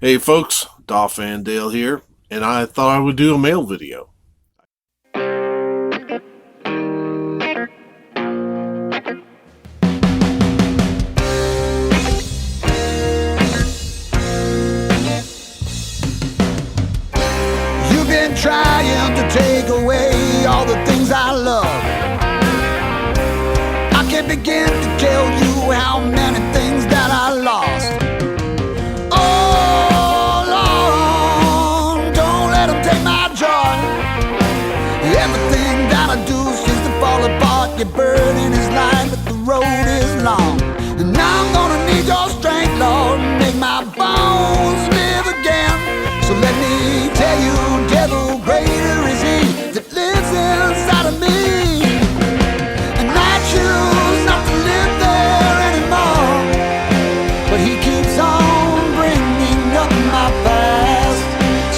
Hey folks, Dolph and Dale here, and I thought I would do a mail video. You've been trying to take away all the things I love. I can't begin to tell you how many things that I lost. Oh Lord, don't let them take my joy. Everything that I do seems to fall apart. Your burden is light, but the road is long. And now I'm gonna need your strength, Lord, make my bones live again. So let me tell you, devil, greater is he that lives inside of me. And I choose not to live there anymore, but he keeps on bringing up my past.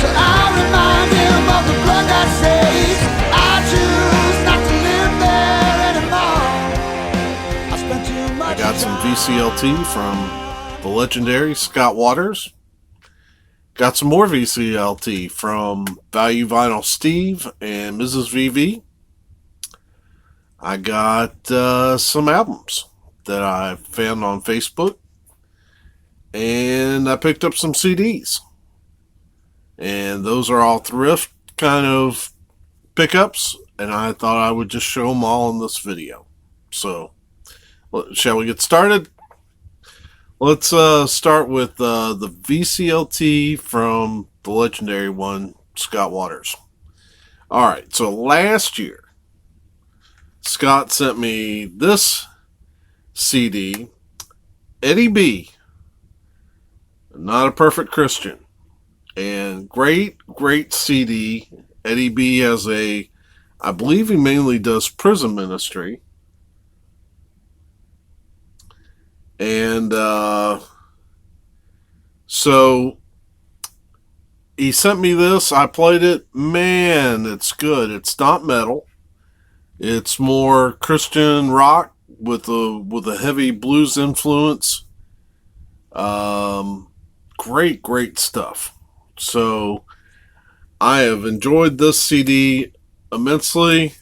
So I remind him of the blood that saves. I choose not to live there anymore. I spent too much I got some VCLT from the legendary Scott Waters. Got some more VCLT from Value Vinyl Steve and Mrs. VV. I got some albums that I found on Facebook. And I picked up some CDs. And those are all Thrift kind of pickups. And I thought I would just show them all in this video. So, shall we get started? Let's start with the VCLT from the legendary one, Scott Waters. Alright, so last year, Scott sent me this CD, Eddie B, Not a Perfect Christian. And great CD. Eddie B has I believe he mainly does prison ministry. And so he sent me this. I played it. Man, it's good. It's not metal. It's more Christian rock with a heavy blues influence. Great stuff. So I have enjoyed this CD immensely.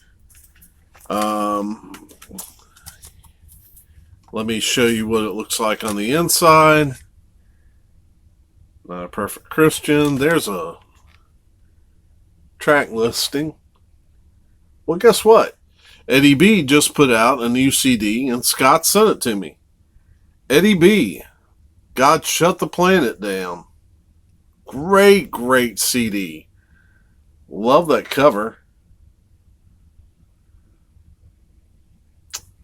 Let me show you what it looks like on the inside. Not a Perfect Christian. There's a track listing. Well, guess what? Eddie B just put out a new CD and Scott sent it to me. Eddie B, God Shut the Planet Down. Great CD. Love that cover.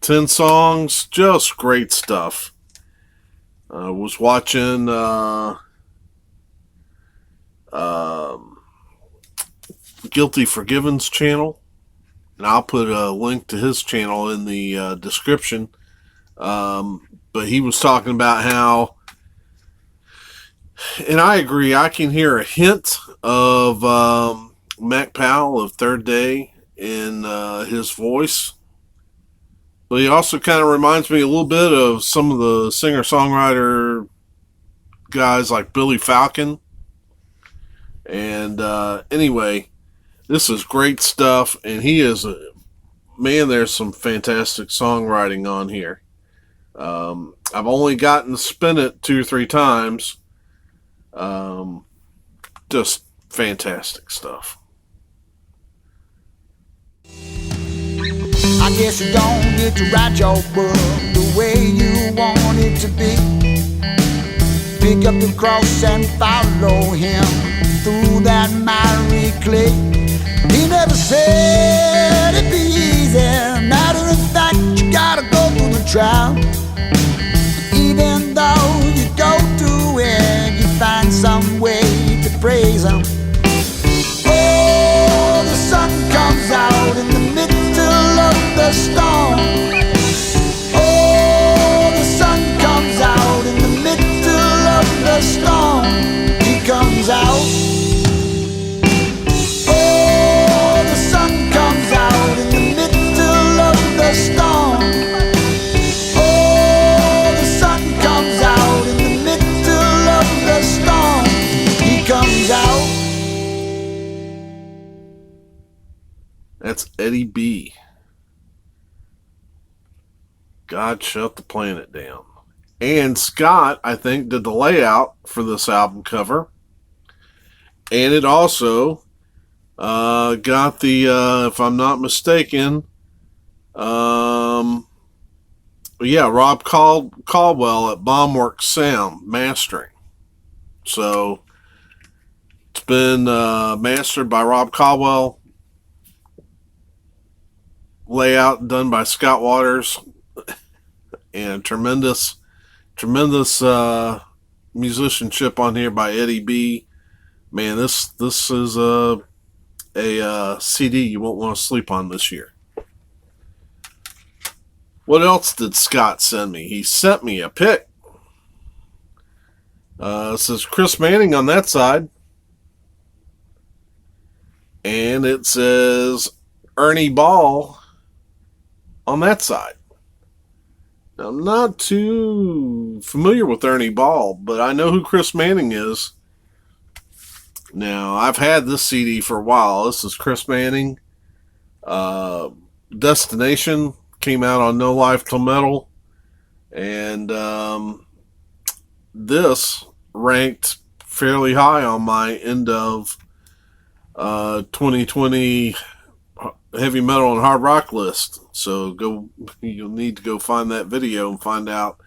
10 songs, just great stuff. I was watching Guilty Forgiven's channel, and I'll put a link to his channel in the description. But he was talking about how, and I agree, I can hear a hint of Mac Powell of Third Day in his voice. But he also kind of reminds me a little bit of some of the singer-songwriter guys like Billy Falcon. And anyway, this is great stuff. And he is, man, there's some fantastic songwriting on here. I've only gotten to spin it 2 or 3 times. Just fantastic stuff. I guess you don't get to write your book the way you want it to be. Pick up the cross and follow him through that miry clay. He never said it'd be easy. Matter of fact, you gotta go through the trial. Even though you go through it, you find some way to praise him. Oh, the sun comes out in the midst of the storm. Oh, the sun comes out in the middle of the storm. He comes out. Oh, the sun comes out in the middle of the storm. Oh, That's Eddie B. God Shut the Planet Down. And Scott, I think, did the layout for this album cover. And it also got the, if I'm not mistaken, Rob Caldwell at Bombworks Sound mastering. So it's been mastered by Rob Caldwell, layout done by Scott Waters, and tremendous musicianship on here by Eddie B. Man, this is a CD you won't want to sleep on this year. What else did Scott send me? He sent me a pic. It says Chris Manning on that side. And it says Ernie Ball on that side. Now, I'm not too familiar with Ernie Ball, but I know who Chris Manning is. Now, I've had this CD for a while. This is Chris Manning. Destination came out on No Life Till Metal. And this ranked fairly high on my end of 2020 heavy metal and hard rock list. So you'll need to go find that video and find out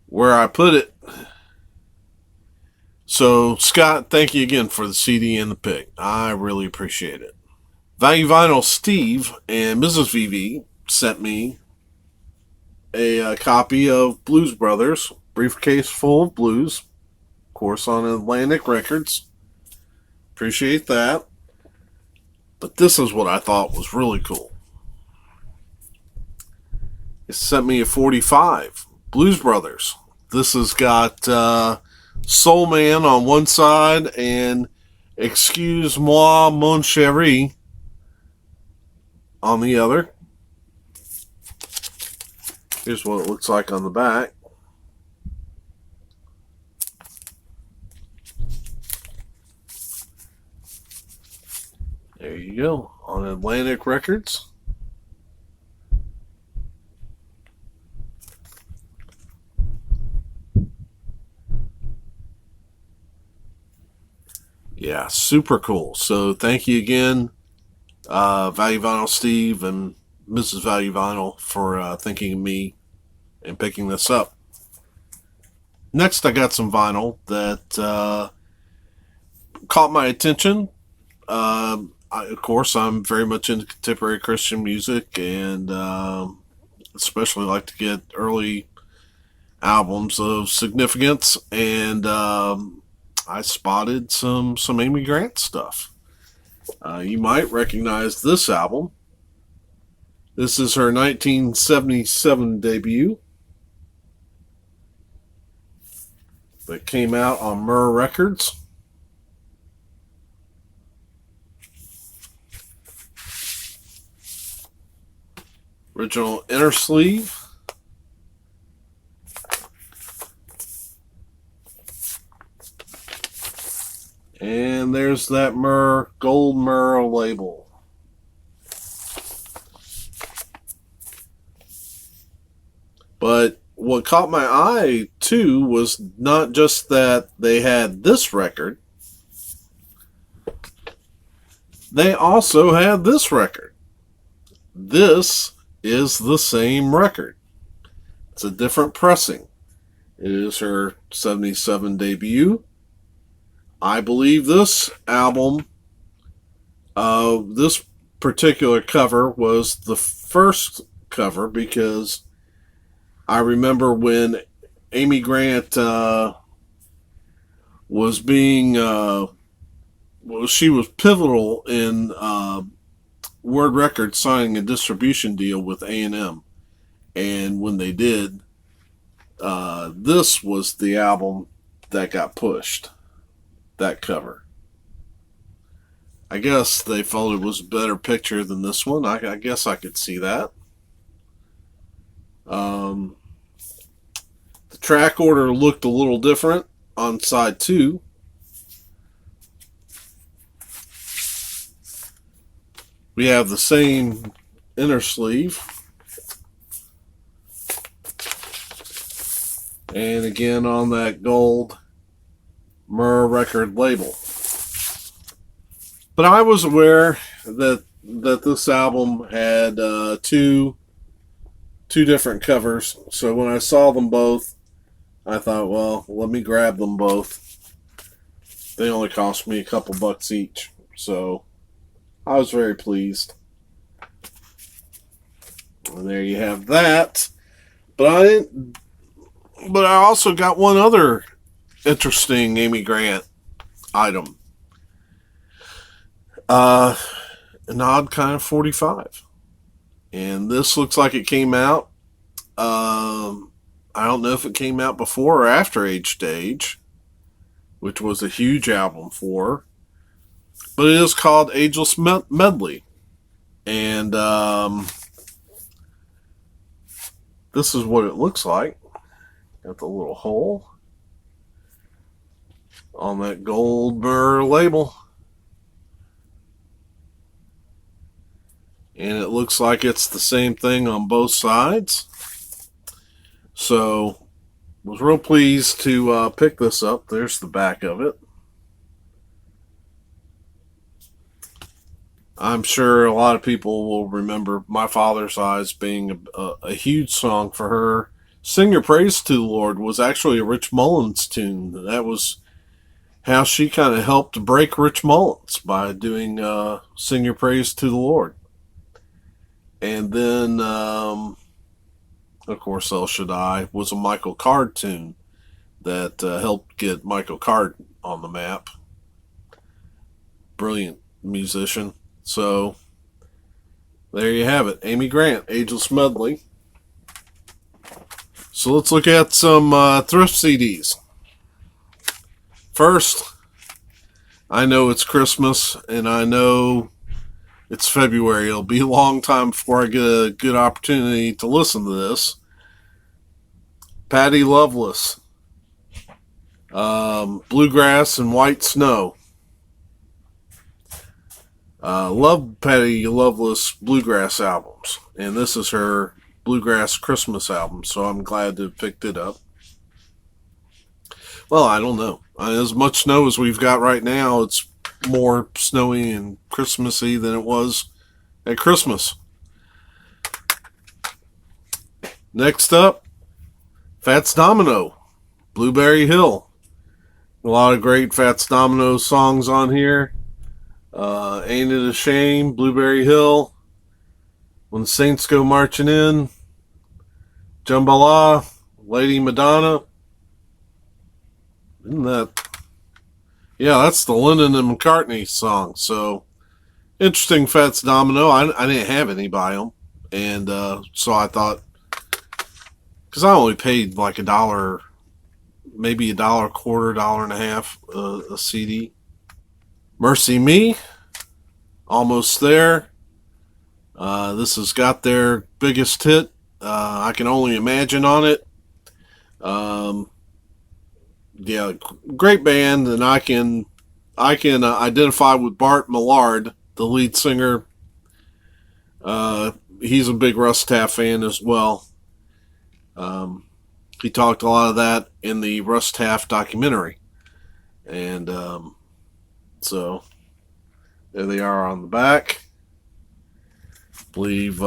where I put it. So, Scott, thank you again for the CD and the pic. I really appreciate it. Value Vinyl Steve and Mrs. VV sent me a copy of Blues Brothers, briefcase full of blues, of course on Atlantic Records. Appreciate that. But this is what I thought was really cool. It sent me a 45, Blues Brothers. This has got Soul Man on one side and Excuse-moi, mon chéri on the other. Here's what it looks like on the back. There you go, on Atlantic Records. Yeah, super cool. So thank you again, Value Vinyl Steve and Mrs. Value Vinyl, for thinking of me and picking this up. Next, I got some vinyl that caught my attention. Of course, I'm very much into contemporary Christian music, and especially like to get early albums of significance. And I spotted some Amy Grant stuff. You might recognize this album. This is her 1977 debut that came out on Myrrh Records. Original inner sleeve. And there's that Myrrh, gold Myrrh label. But what caught my eye, too, was not just that they had this record. They also had this record. This is the same record. It's a different pressing. It is her 77 debut. I believe this album, this particular cover was the first cover, because I remember when Amy Grant was being, she was pivotal in Word Records signing a distribution deal with A&M. And when they did, this was the album that got pushed, that cover. I guess they felt it was a better picture than this one. I guess I could see that. The track order looked a little different on side 2. We have the same inner sleeve. And again on that gold Myrrh record label. But I was aware that this album had two different covers. So when I saw them both, I thought, well, let me grab them both. They only cost me a couple bucks each. So I was very pleased. And there you have that. But I also got one other interesting Amy Grant item. An odd kind of 45. And this looks like it came out. I don't know if it came out before or after Age to Age, which was a huge album for her. But it is called Ageless Medley. And this is what it looks like. Got the little hole on that gold Myrrh label. And it looks like it's the same thing on both sides. So, was real pleased to pick this up. There's the back of it. I'm sure a lot of people will remember My Father's Eyes being a huge song for her. Sing Your Praise to the Lord was actually a Rich Mullins tune. That was how she kind of helped break Rich Mullins by doing Sing Your Praise to the Lord. And then, of course, El Shaddai was a Michael Card tune that helped get Michael Card on the map. Brilliant musician. So, there you have it. Amy Grant, Ageless Medley. So let's look at some thrift CDs. First, I know it's Christmas, and I know it's February. It'll be a long time before I get a good opportunity to listen to this. Patty Loveless, Bluegrass and White Snow. Love Patty Loveless Bluegrass albums, and this is her Bluegrass Christmas album, so I'm glad to have picked it up. Well, I don't know. As much snow as we've got right now, it's more snowy and Christmassy than it was at Christmas. Next up, Fats Domino, Blueberry Hill. A lot of great Fats Domino songs on here. Ain't It a Shame, Blueberry Hill, When the Saints Go Marching In, Jambalaya, Lady Madonna. Isn't that... Yeah, that's the Lennon and McCartney song. So, interesting Fats Domino. I didn't have any by them. And so I thought, because I only paid like $1, maybe $1.25, $1.50 a CD. Mercy Me, Almost There. This has got their biggest hit, I Can Only Imagine, on it. Yeah, great band, and I can identify with Bart Millard, the lead singer. He's a big Russ Taff fan as well. He talked a lot of that in the Russ Taff documentary, and so there they are on the back. Believe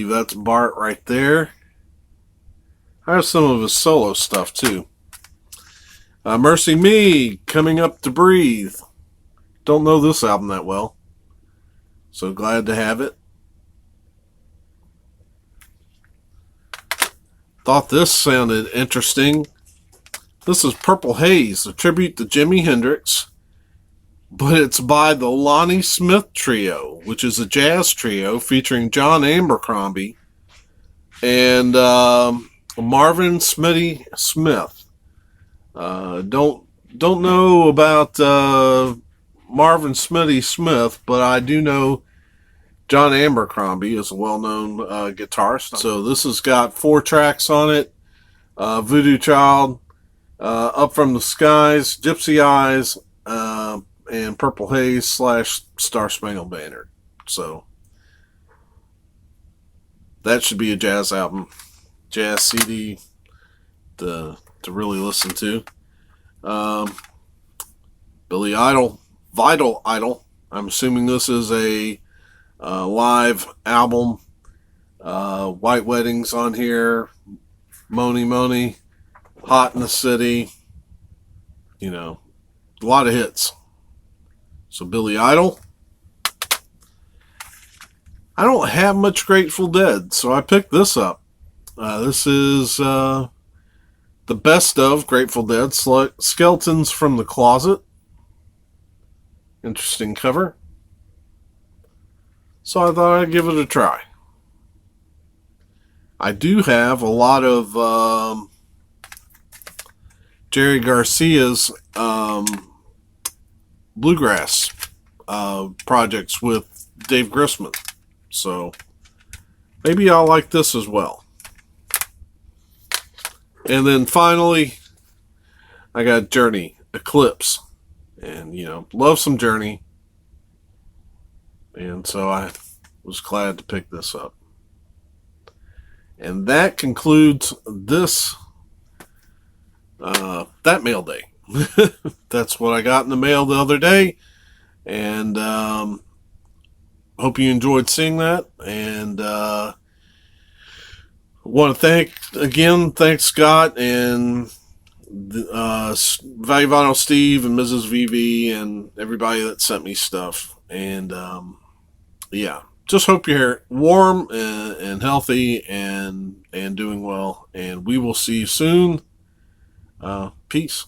that's Bart right there. I have some of his solo stuff too. Mercy Me, Coming Up to Breathe. Don't know this album that well, so glad to have it. Thought this sounded interesting. This is Purple Haze, a tribute to Jimi Hendrix, but it's by the Lonnie Smith Trio, which is a jazz trio featuring John Abercrombie and Marvin Smitty Smith. Don't know about Marvin Smitty Smith, but I do know John Abercrombie is a well-known guitarist. So this has got 4 tracks on it. Voodoo Child, Up From the Skies, Gypsy Eyes, and Purple Haze / Star Spangled Banner. So that should be a jazz album, jazz CD to really listen to. Billy Idol, Vital Idol. I'm assuming this is a live album. White Weddings on here, Moni Moni, Hot in the City. You know, a lot of hits. So Billy Idol. I don't have much Grateful Dead, so I picked this up. This is the best of Grateful Dead, Skeletons from the Closet. Interesting cover. So I thought I'd give it a try. I do have a lot of Jerry Garcia's bluegrass projects with Dave Grossman. So maybe I'll like this as well. And then finally, I got Journey, Eclipse. And, love some Journey. And so I was glad to pick this up. And that concludes this, that mail day. That's what I got in the mail the other day. And hope you enjoyed seeing that. And want to thank Scott and Value Vinyl Steve and Mrs. VV and everybody that sent me stuff. And yeah, just hope you're warm and healthy and doing well. And we will see you soon. Peace.